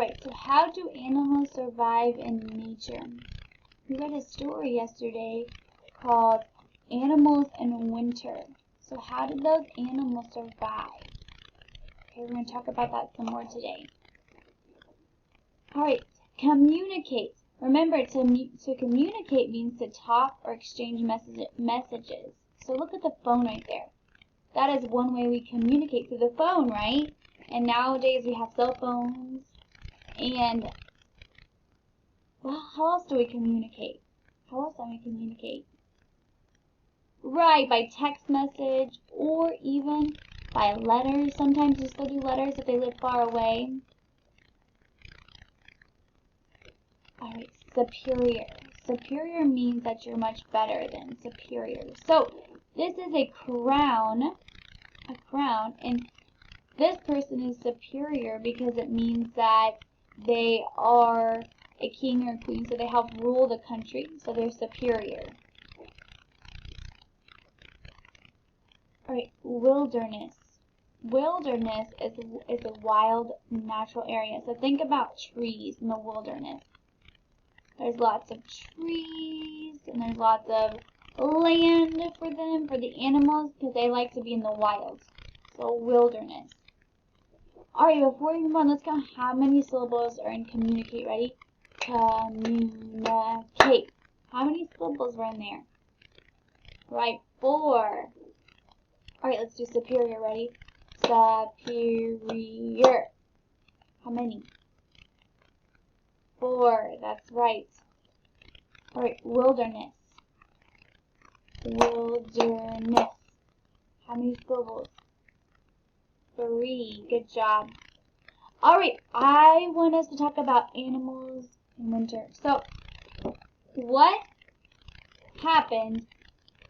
Alright, so how do animals survive in nature? We read a story yesterday called Animals in Winter. So how did those animals survive? Okay, we're going to talk about that some more today. Alright, communicate. Remember, to communicate means to talk or exchange messages. So look at the phone right there. That is one way we communicate, through the phone, right? And nowadays we have cell phones. And, well, how else do we communicate? How else do we communicate? Right, by text message or even by letters. Sometimes you still do letters if they live far away. Alright, superior. Superior means that you're much better than superior. So, this is a crown, and this person is superior because it means that they are a king or queen, so they help rule the country, so they're superior. Alright, wilderness. Wilderness is a wild, natural area. So think about trees in the wilderness. There's lots of trees, and there's lots of land for them, for the animals, because they like to be in the wild. So wilderness. Alright, before we move on, let's count how many syllables are in communicate. Ready? Communicate. How many syllables were in there? Right, 4. Alright, let's do superior. Ready? Superior. How many? 4. That's right. Alright, wilderness. Wilderness. How many syllables? 3. Good job. Alright, I want us to talk about animals in winter. So, what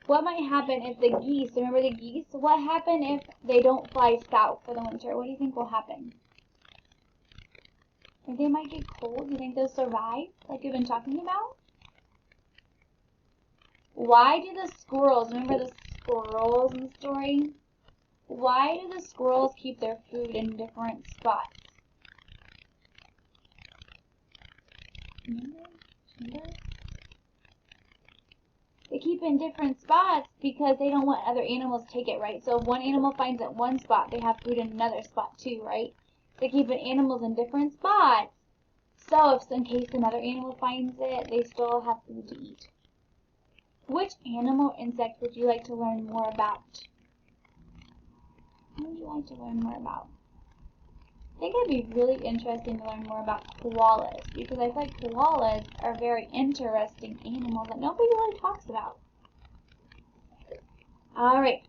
might happen if the geese, remember the geese? What happened if they don't fly south for the winter? What do you think will happen? Think they might get cold? Do you think they'll survive, like we've been talking about? Why do the squirrels, remember the squirrels in the story? Why do the squirrels keep their food in different spots? Remember? They keep it in different spots because they don't want other animals to take it, right? So if one animal finds it in one spot, they have food in another spot too, right? They keep animals in different spots. So if in case another animal finds it, they still have food to eat. Which animal or insect would you like to learn more about? What would you like to learn more about? I think it'd be really interesting to learn more about koalas, because I feel like koalas are very interesting animals that nobody really talks about. Alright,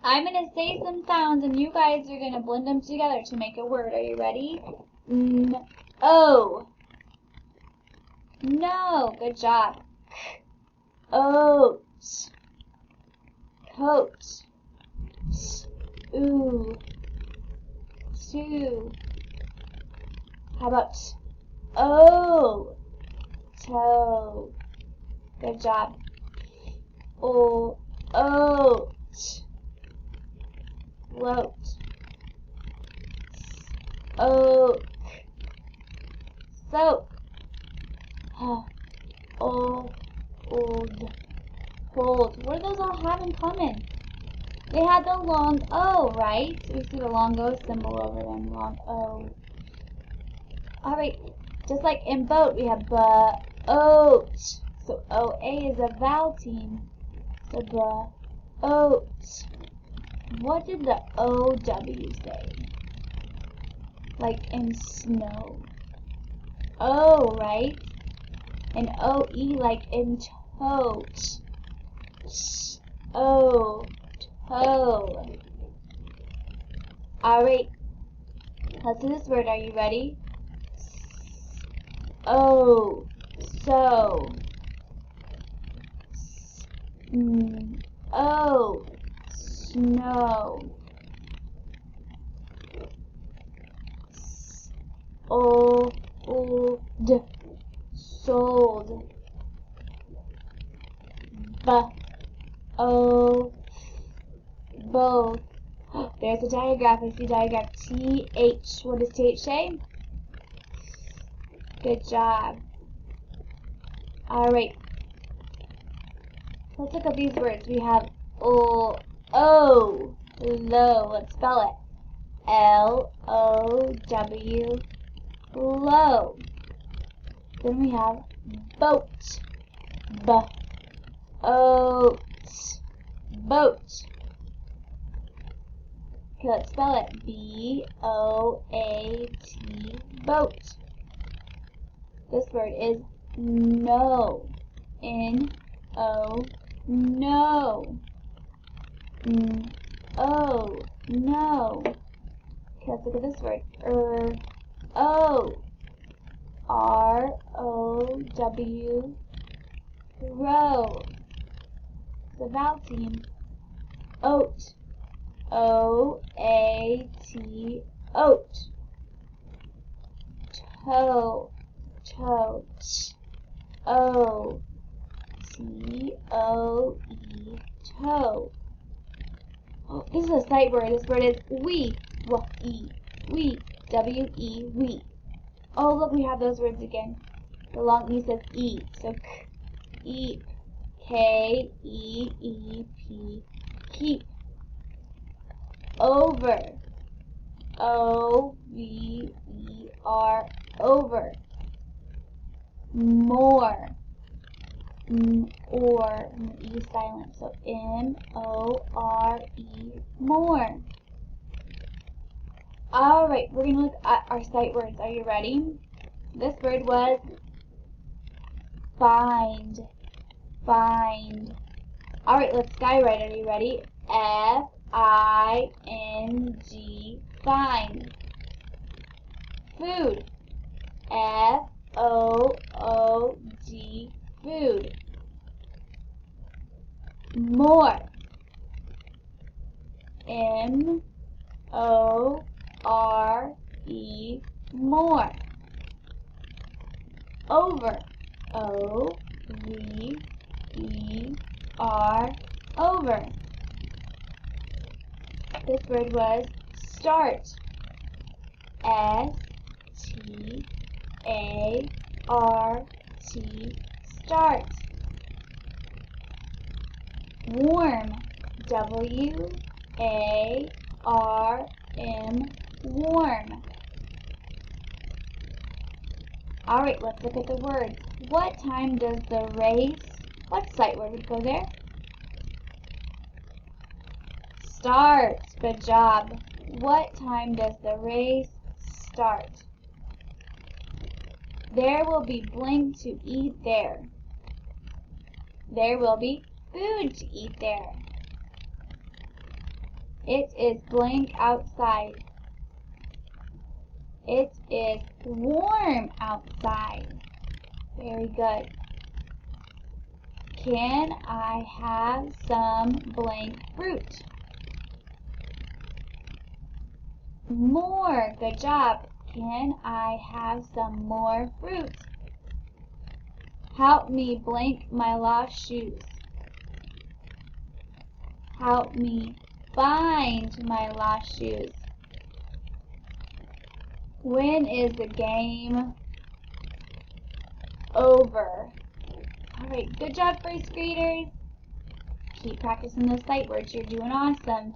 I'm going to say some sounds and you guys are going to blend them together to make a word. Are you ready? O. No. Good job. Oat. Coat. Ooh. Two. How about O? Toe. Good job. O. Oat. Float. Oak. Soak. Old. Hold. What do those all have in common? They had the long O, right? We see the long O symbol over them. Long O. Alright. Just like in boat, we have boat. So OA is a vowel team. So boat. What did the OW say? Like in snow. O, right? And OE like in tote. O, toe. Alright, let's do this word. Are you ready? O, so. O, snow. Old, sold. Both. There's a diagraph. I see diagraph. TH. What does TH say? Good job. Alright. Let's look at these words. We have low. Let's spell it. L-O-W. Low. Then we have boat. B-O-T. Boat. Okay, let's spell it. B-O-A-T. Boat. This word is no. N-O. No. N-O. No. Okay, let's look at this word. O. R-O-W. Row. The vowel team. Oat. O-A-T. Oat. Toe. Toe. O-T-O-E. Toe. Oh, this is a sight word. This word is we. W-E. We. W-E. We. Oh, look, we have those words again. The long E says E. So k. Eep. K-E-E-P. Keep. Over. O-V-E-R. Over. More. Or. E silent. So M-O-R-E. More. Alright, we're going to look at our sight words. Are you ready? This word was find. Find. Alright, let's skywrite. Are you ready? F-I-N-G. Find. Food. F-O-O-D. Food. More. M-O-R-E. More. Over. O-V-E-R. Over. This word was start. S-T-A-R-T. Start. Warm. W-A-R-M. Warm. Alright, let's look at the words. What time does the race... What sight word would go there? Start. Good job. What time does the race start? There will be blank to eat there. There will be food to eat there. It is blank outside. It is warm outside. Very good. Can I have some blank fruit? More. Good job. Can I have some more fruit? Help me blank my lost shoes. Help me find my lost shoes. When is the game over? Alright, good job, first graders. Keep practicing those sight words. You're doing awesome.